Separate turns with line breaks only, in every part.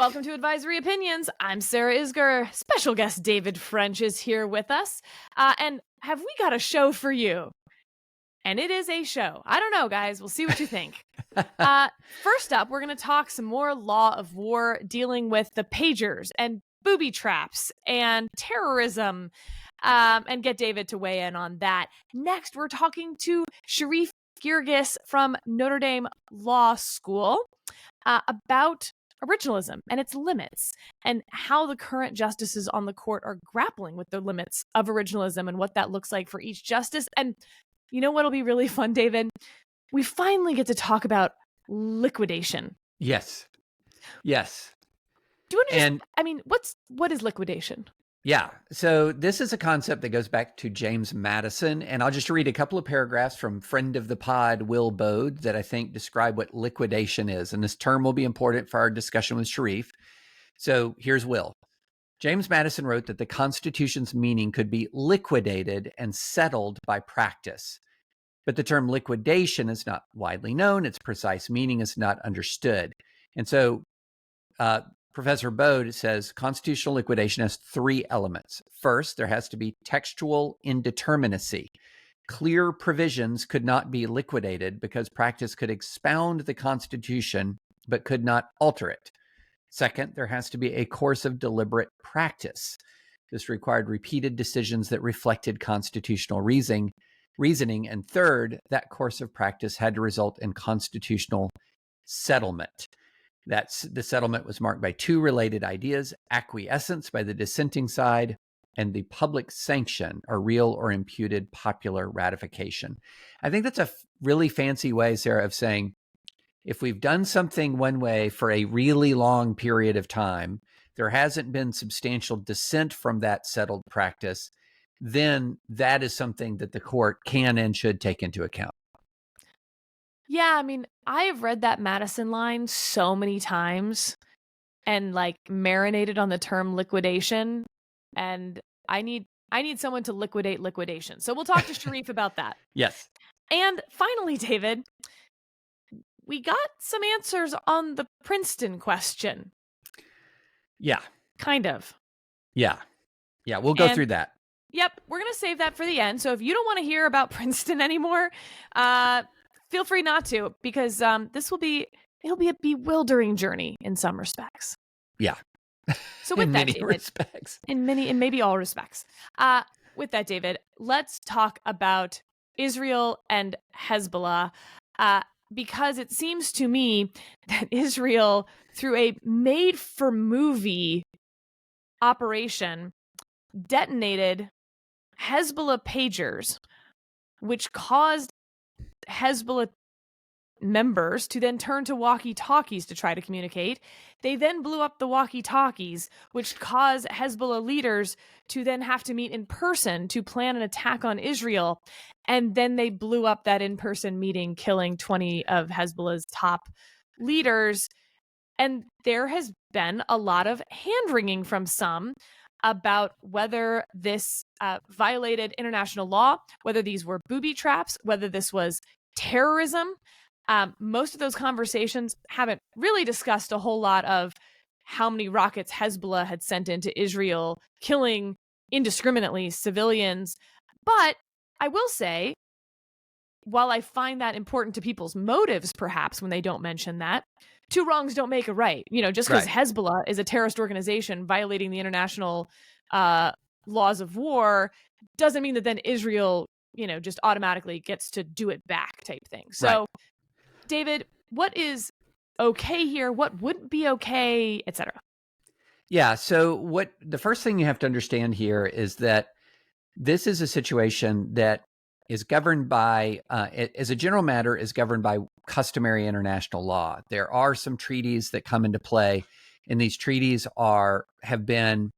Welcome to Advisory Opinions. I'm Sarah Isgur. Special guest David French is here with us. And have we got a show for you? And it is a show. I don't know, guys. We'll see what you think. First up, we're going to talk some more law of war dealing with the pagers and booby traps and terrorism, and get David to weigh in on that. Next, we're talking to Sharif Girgis from Notre Dame Law School about originalism and its limits, and how the current justices on the court are grappling with the limits of originalism and what that looks like for each justice. And you know what'll be really fun, David? We finally get to talk about liquidation.
Yes.
Do you want to what is liquidation?
Yeah. So this is a concept that goes back to James Madison, and I'll just read a couple of paragraphs from friend of the pod, Will Bode, that I think describe what liquidation is. And this term will be important for our discussion with Sharif. So here's Will. James Madison wrote that the Constitution's meaning could be liquidated and settled by practice. But the term liquidation is not widely known. Its precise meaning is not understood. And so Professor Bode says constitutional liquidation has three elements. First, there has to be textual indeterminacy. Clear provisions could not be liquidated because practice could expound the Constitution but could not alter it. Second, there has to be a course of deliberate practice. This required repeated decisions that reflected constitutional reasoning. And third, that course of practice had to result in constitutional settlement. The settlement was marked by two related ideas: acquiescence by the dissenting side and the public sanction, or real or imputed popular ratification. I think that's a really fancy way, Sarah, of saying if we've done something one way for a really long period of time, there hasn't been substantial dissent from that settled practice, then that is something that the court can and should take into account.
Yeah, I mean, I have read that Madison line so many times and marinated on the term liquidation, and I need someone to liquidate liquidation. So we'll talk to Sharif about that.
Yes.
And finally, David, we got some answers on the Princeton question.
Yeah.
Kind of.
Yeah. We'll go through that.
Yep. We're going to save that for the end. So if you don't want to hear about Princeton anymore, feel free not to, because it'll be a bewildering journey in some respects.
Yeah.
So with
in
that,
many
David,
respects.
in maybe all respects. With that, David, let's talk about Israel and Hezbollah, because it seems to me that Israel, through a made-for-movie operation, detonated Hezbollah pagers, which caused Hezbollah members to then turn to walkie-talkies to try to communicate. They then blew up the walkie-talkies, which caused Hezbollah leaders to then have to meet in person to plan an attack on Israel. And then they blew up that in-person meeting, killing 20 of Hezbollah's top leaders. And there has been a lot of hand-wringing from some about whether this violated international law, whether these were booby traps, whether this was terrorism. Most of those conversations haven't really discussed a whole lot of how many rockets Hezbollah had sent into Israel, killing indiscriminately civilians. But I will say, while I find that important to people's motives, perhaps, when they don't mention that, two wrongs don't make a right. Just because Hezbollah is a terrorist organization violating the international laws of war doesn't mean that then Israel, just automatically gets to do it back type thing. So, David, what is okay here? What wouldn't be okay, etc.?
Yeah. So the first thing you have to understand here is that this is a situation that is governed by, as a general matter, is governed by customary international law. There are some treaties that come into play, and these treaties have been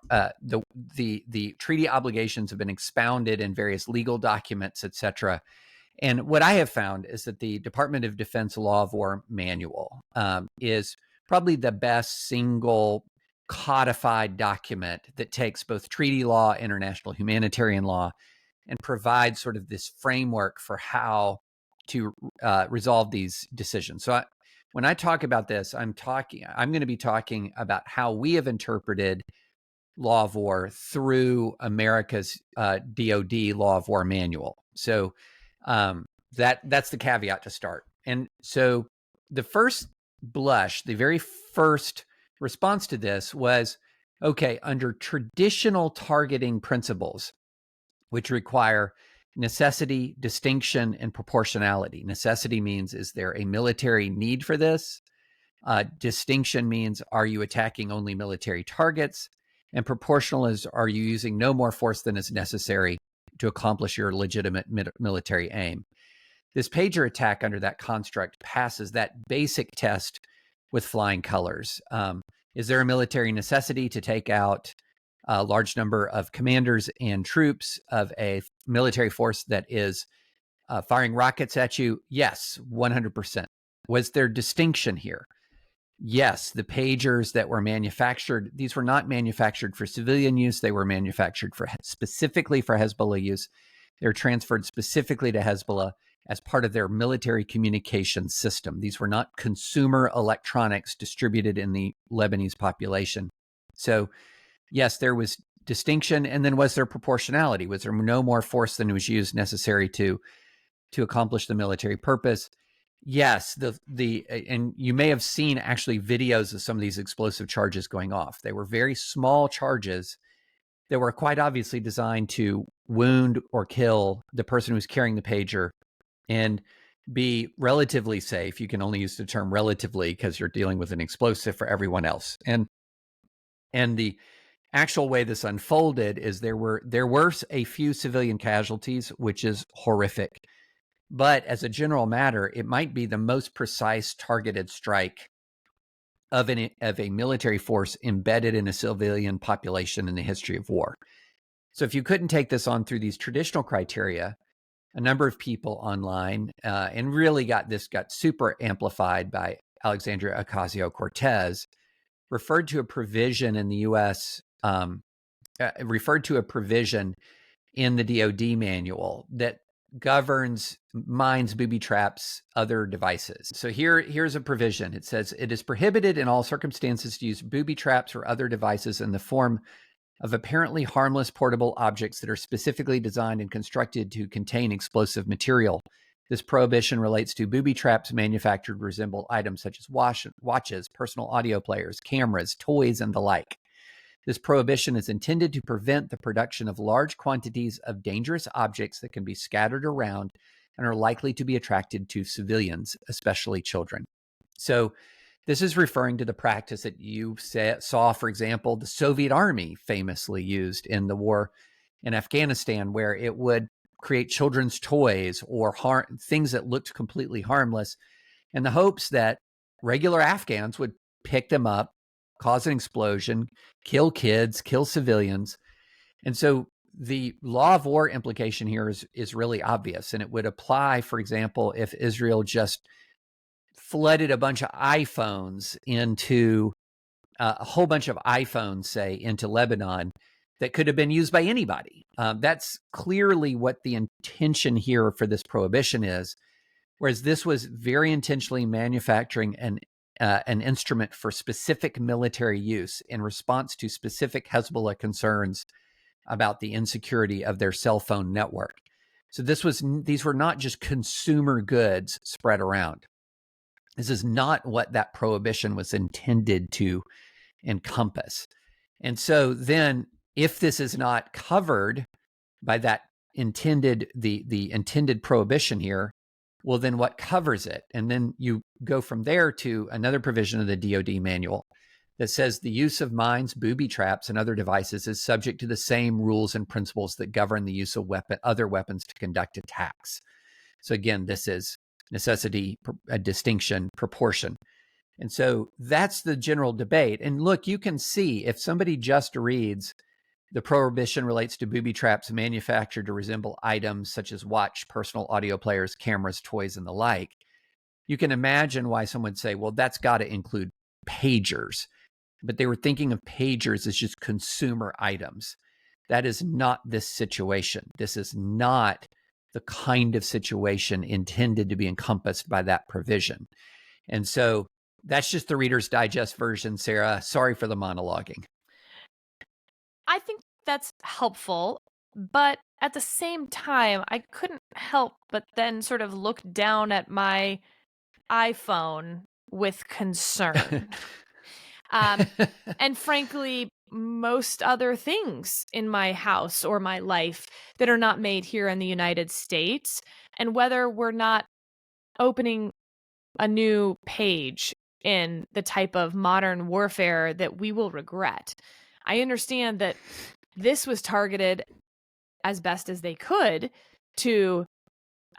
the treaty obligations have been expounded in various legal documents, etc. And what I have found is that the Department of Defense Law of War Manual is probably the best single codified document that takes both treaty law, international humanitarian law, and provides sort of this framework for how to resolve these decisions. So when I talk about this, I'm going to be talking about how we have interpreted law of war through America's DoD law of war manual. So that's the caveat to start. And so the first blush, the very first response to this was, okay, under traditional targeting principles, which require necessity, distinction, and proportionality. Necessity means, is there a military need for this? Distinction means, are you attacking only military targets? And proportional is, are you using no more force than is necessary to accomplish your legitimate military aim? This pager attack under that construct passes that basic test with flying colors. Is there a military necessity to take out a large number of commanders and troops of a military force that is firing rockets at you? Yes, 100%. Was there distinction here? Yes, the pagers that were manufactured, these were not manufactured for civilian use. They were manufactured specifically for Hezbollah use. They were transferred specifically to Hezbollah as part of their military communication system. These were not consumer electronics distributed in the Lebanese population. So yes, there was distinction. And then was there proportionality? Was there no more force than was used necessary to accomplish the military purpose? Yes, and you may have seen actually videos of some of these explosive charges going off. They were very small charges that were quite obviously designed to wound or kill the person who's carrying the pager and be relatively safe. You can only use the term relatively because you're dealing with an explosive for everyone else. And the actual way this unfolded is there were a few civilian casualties, which is horrific. But as a general matter, it might be the most precise targeted strike of a military force embedded in a civilian population in the history of war. So if you couldn't take this on through these traditional criteria, a number of people online, and really got super amplified by Alexandria Ocasio-Cortez, referred to a provision in the U.S., referred to a provision in the DoD manual that governs mines, booby traps, other devices. So here's a provision. It says, it is prohibited in all circumstances to use booby traps or other devices in the form of apparently harmless portable objects that are specifically designed and constructed to contain explosive material. This prohibition relates to booby traps manufactured to resemble items such as watches, personal audio players, cameras, toys, and the like. This prohibition is intended to prevent the production of large quantities of dangerous objects that can be scattered around and are likely to be attracted to civilians, especially children. So this is referring to the practice that you saw, for example, the Soviet Army famously used in the war in Afghanistan, where it would create children's toys or things that looked completely harmless in the hopes that regular Afghans would pick them up, cause an explosion, kill kids, kill civilians. And so the law of war implication here is really obvious. And it would apply, for example, if Israel just flooded a bunch of iPhones into a whole bunch of iPhones, say, into Lebanon that could have been used by anybody. That's clearly what the intention here for this prohibition is. Whereas this was very intentionally manufacturing an instrument for specific military use in response to specific Hezbollah concerns about the insecurity of their cell phone network. So these were not just consumer goods spread around. This is not what that prohibition was intended to encompass. And so then if this is not covered by that the intended prohibition here, well, then what covers it? And then you go from there to another provision of the DoD manual that says the use of mines, booby traps, and other devices is subject to the same rules and principles that govern the use of other weapons to conduct attacks. So again, this is necessity, a distinction, proportion. And so that's the general debate. And look, you can see if somebody just reads the prohibition relates to booby traps manufactured to resemble items such as watch, personal audio players, cameras, toys, and the like, you can imagine why someone would say, well, that's got to include pagers. But they were thinking of pagers as just consumer items. That is not this situation. This is not the kind of situation intended to be encompassed by that provision. And so that's just the Reader's Digest version, Sarah. Sorry for the monologuing.
I think that's helpful, but at the same time, I couldn't help but then sort of look down at my iPhone with concern. And frankly, most other things in my house or my life that are not made here in the United States, and whether we're not opening a new page in the type of modern warfare that we will regret. I understand that this was targeted as best as they could to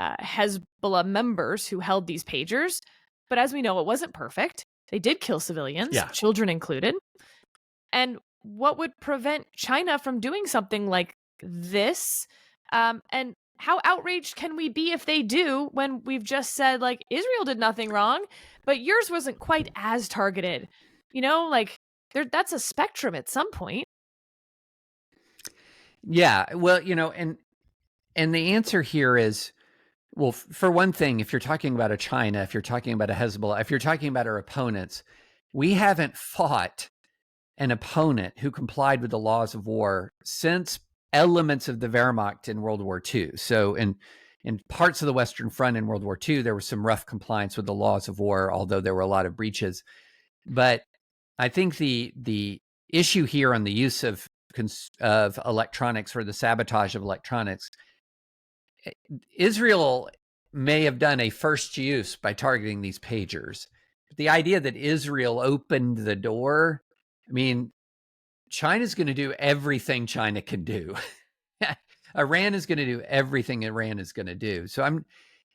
Hezbollah members who held these pagers. But as we know, it wasn't perfect. They did kill civilians, children included. And what would prevent China from doing something like this? And how outraged can we be if they do when we've just said, like, Israel did nothing wrong, but yours wasn't quite as targeted? You know, like, that's a spectrum at some point.
Yeah, well, you know, and the answer here is, well, for one thing, if you're talking about a China, if you're talking about a Hezbollah, if you're talking about our opponents, we haven't fought an opponent who complied with the laws of war since elements of the Wehrmacht in World War II. So in parts of the Western Front in World War II, there was some rough compliance with the laws of war, although there were a lot of breaches. But I think the issue here on the use of electronics, or the sabotage of electronics, Israel may have done a first use by targeting these pagers. But the idea that Israel opened the door, I mean, China's going to do everything China can do. Iran is going to do everything Iran is going to do. So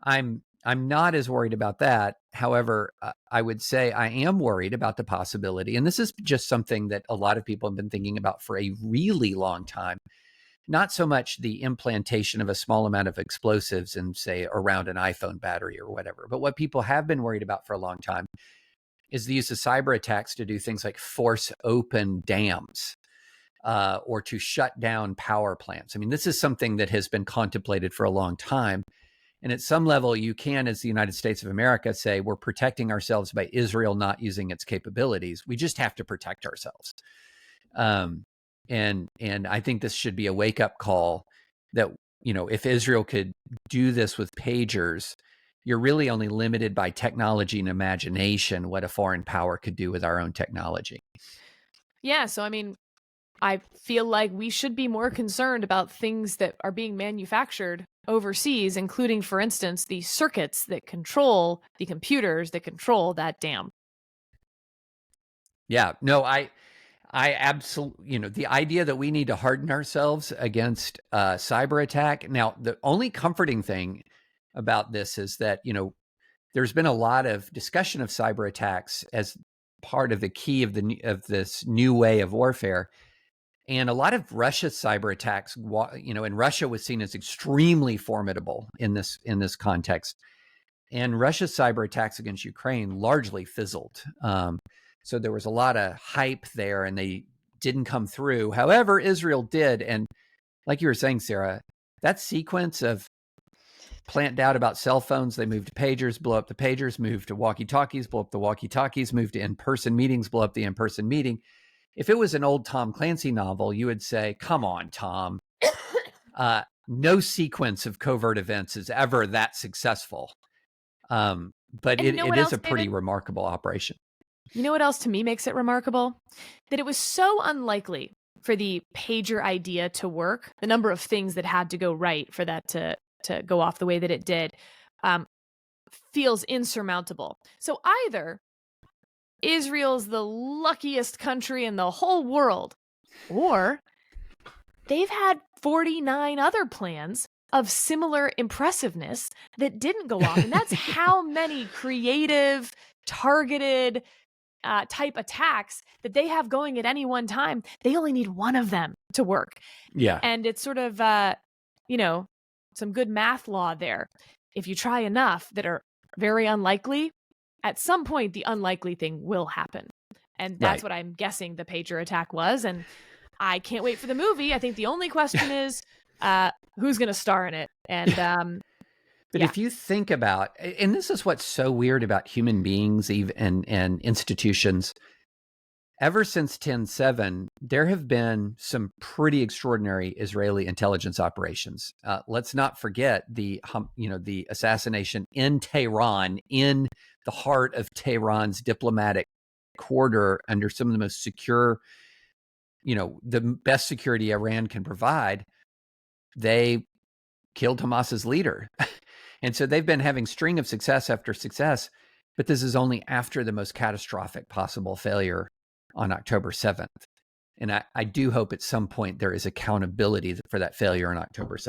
I'm not as worried about that. However, I would say I am worried about the possibility, and this is just something that a lot of people have been thinking about for a really long time. Not so much the implantation of a small amount of explosives in, say, around an iPhone battery or whatever, but what people have been worried about for a long time is the use of cyber attacks to do things like force open dams or to shut down power plants. I mean, this is something that has been contemplated for a long time. And at some level, you can, as the United States of America, say we're protecting ourselves by Israel not using its capabilities. We just have to protect ourselves. And I think this should be a wake-up call that, you know, if Israel could do this with pagers, you're really only limited by technology and imagination what a foreign power could do with our own technology.
Yeah, so I mean, I feel like we should be more concerned about things that are being manufactured overseas, including, for instance, the circuits that control the computers that control that dam.
Yeah, no, I absolutely, you know, the idea that we need to harden ourselves against cyber attack. Now, the only comforting thing about this is that, you know, there's been a lot of discussion of cyber attacks as part of the key of this new way of warfare. And a lot of Russia's cyber attacks, you know, and Russia was seen as extremely formidable in this context. And Russia's cyber attacks against Ukraine largely fizzled. So there was a lot of hype there, and they didn't come through. However, Israel did. And like you were saying, Sarah, that sequence of plant doubt about cell phones, they moved to pagers, blow up the pagers, moved to walkie-talkies, blow up the walkie-talkies, moved to in-person meetings, blow up the in-person meeting. If it was an old Tom Clancy novel, you would say, come on, Tom. No sequence of covert events is ever that successful. But it is a pretty remarkable operation.
You know what else to me makes it remarkable? That it was so unlikely for the pager idea to work. The number of things that had to go right for that to go off the way that it did feels insurmountable. So either Israel's the luckiest country in the whole world, or they've had 49 other plans of similar impressiveness that didn't go off. And that's how many creative, targeted type attacks that they have going at any one time. They only need one of them to work.
Yeah.
And it's sort of, you know, some good math law there. If you try enough that are very unlikely, at some point the unlikely thing will happen. And that's what I'm guessing the pager attack was. And I can't wait for the movie. I think the only question is who's going to star in it. And
But
Yeah.
if you think about, and this is what's so weird about human beings even and institutions, ever since 10/7, there have been some pretty extraordinary Israeli intelligence operations. Let's not forget the assassination in Tehran, in the heart of Tehran's diplomatic quarter, under some of the most secure, the best security Iran can provide. They killed Hamas's leader. And so they've been having string of success after success, but this is only after the most catastrophic possible failure on October 7th. And I do hope at some point there is accountability for that failure on October 7th.